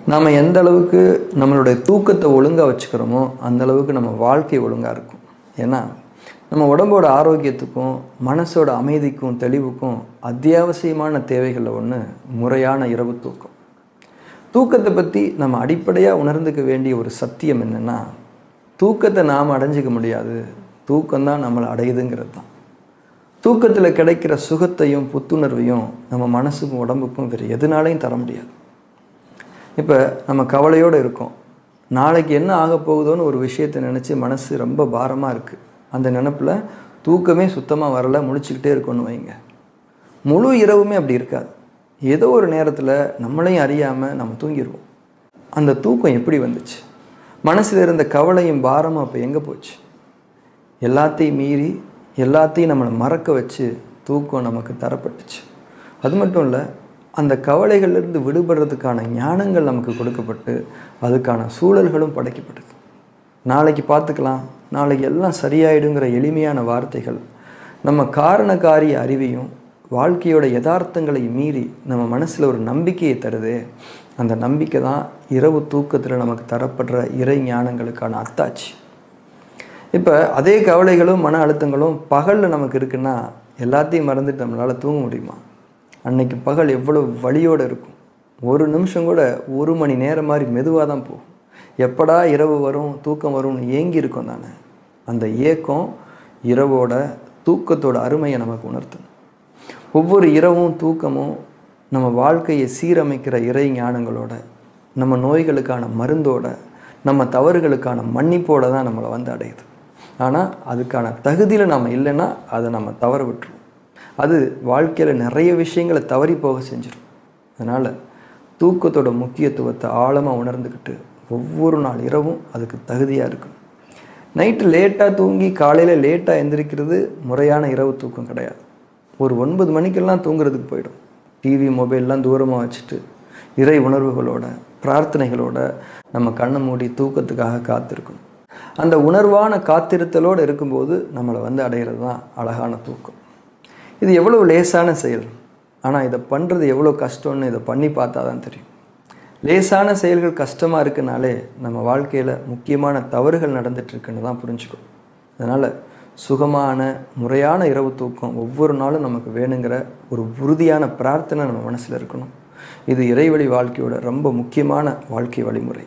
நாம் எந்த அளவுக்கு நம்மளுடைய தூக்கத்தை ஒழுங்காக வச்சுக்கிறோமோ அந்த அளவுக்கு நம்ம வாழ்க்கை ஒழுங்காக இருக்கும். ஏன்னா நம்ம உடம்போட ஆரோக்கியத்துக்கும் மனசோட அமைதிக்கும் தெளிவுக்கும் அத்தியாவசியமான தேவைகளில் ஒன்று முறையான இரவு தூக்கம். தூக்கத்தை பற்றி நம்ம அடிப்படையாக உணர்ந்துக்க வேண்டிய ஒரு சத்தியம் என்னென்னா, தூக்கத்தை நாம் அடைஞ்சிக்க முடியாது, தூக்கம்தான் நம்மளை அடையுதுங்கிறது தான். தூக்கத்தில் கிடைக்கிற சுகத்தையும் புத்துணர்வையும் நம்ம மனசுக்கும் உடம்புக்கும் வேறு எதுனாலையும் தர முடியாது. இப்போ நம்ம கவலையோடு இருக்கோம், நாளைக்கு என்ன ஆக போகுதோன்னு ஒரு விஷயத்தை நினச்சி மனசு ரொம்ப பாரமாக இருக்குது. அந்த நினப்பில் தூக்கமே சுத்தமாக வரல, முழிச்சுக்கிட்டே இருக்கோன்னு வைங்க. முழு இரவுமே அப்படி இருக்காது. ஏதோ ஒரு நேரத்தில் நம்மளையும் அறியாமல் நம்ம தூங்கிடுவோம். அந்த தூக்கம் எப்படி வந்துச்சு? மனசில் இருந்த கவலையும் பாரமும் அப்போ எங்கே போச்சு? எல்லாத்தையும் மீறி எல்லாத்தையும் நம்மளை மறக்க வச்சு தூக்கம் நமக்கு தரப்பட்டுச்சு. அது மட்டும் இல்லை, அந்த கவலைகள்லேருந்து விடுபடுறதுக்கான ஞானங்கள் நமக்கு கொடுக்கப்பட்டு அதுக்கான சூழல்களும் படைக்கப்பட்டது. நாளைக்கு பார்த்துக்கலாம், நாளைக்கு எல்லாம் சரியாயிடுங்கிற எளிமையான வார்த்தைகள் நம்ம காரணக்காரிய அறிவையும் வாழ்க்கையோட யதார்த்தங்களை மீறி நம்ம மனசில் ஒரு நம்பிக்கையை தருது. அந்த நம்பிக்கை தான் இரவு தூக்கத்தில் நமக்கு தரப்படுற இறை ஞானங்களுக்கான அத்தாட்சி. இப்போ அதே கவலைகளும் மன அழுத்தங்களும் பகலில் நமக்கு இருக்குன்னா எல்லாத்தையும் மறந்துட்டு நம்மளால் தூங்க முடியுமா? அன்னைக்கு பகல் எவ்வளோ வலியோடு இருக்கும். ஒரு நிமிஷம் கூட 1 மணி நேரம் மாதிரி மெதுவாக தான் போகும். எப்படா இரவு வரும், தூக்கம் வரும்னு ஏங்கி இருக்கும் தானே. அந்த ஏக்கம் இரவோட தூக்கத்தோட அருமையை நமக்கு உணர்த்தணும். ஒவ்வொரு இரவும் தூக்கமும் நம்ம வாழ்க்கையை சீரமைக்கிற இறை ஞானங்களோட, நம்ம நோய்களுக்கான மருந்தோட, நம்ம தவறுகளுக்கான மன்னிப்போடு தான் நம்மளை வந்து அடையுது. ஆனால் அதுக்கான தகுதியில் நம்ம இல்லைன்னா அதை நம்ம தவற விட்டுருவோம். அது வாழ்க்கையில் நிறைய விஷயங்களை தவறி போக செஞ்சிடும். அதனால் தூக்கத்தோட முக்கியத்துவத்தை ஆழமாக உணர்ந்துக்கிட்டு ஒவ்வொரு நாள் இரவும் அதுக்கு தகுதியாக இருக்கும். நைட்டு லேட்டாக தூங்கி காலையில் லேட்டாக எந்திரிக்கிறது முறையான இரவு தூக்கம் கிடையாது. ஒரு 9 மணிக்கெல்லாம் தூங்குறதுக்கு போயிடும். டிவி மொபைல்லாம் தூரமாக வச்சுட்டு இறை உணர்வுகளோட பிரார்த்தனைகளோட நம்ம கண்ணை மூடி தூக்கத்துக்காக காத்திருக்கணும். அந்த உணர்வான காத்திருத்தலோடு இருக்கும்போது நம்மளை வந்து அடைகிறது தான் அழகான தூக்கம். இது எவ்வளோ லேசான செயல், ஆனால் இதை பண்ணுறது எவ்வளோ கஷ்டம்னு இதை பண்ணி பார்த்தா தான் தெரியும். லேசான செயல்கள் கஷ்டமாக இருக்குனாலே நம்ம வாழ்க்கையில் முக்கியமான தவறுகள் நடந்துகிட்ருக்குன்னு தான் புரிஞ்சுக்கும். அதனால் சுகமான முறையான இரவு தூக்கம் ஒவ்வொரு நாளும் நமக்கு வேணுங்கிற ஒரு உறுதியான பிரார்த்தனை நம்ம மனசில் இருக்கணும். இது இறைவழி வாழ்க்கையோட ரொம்ப முக்கியமான வாழ்க்கை வழிமுறை.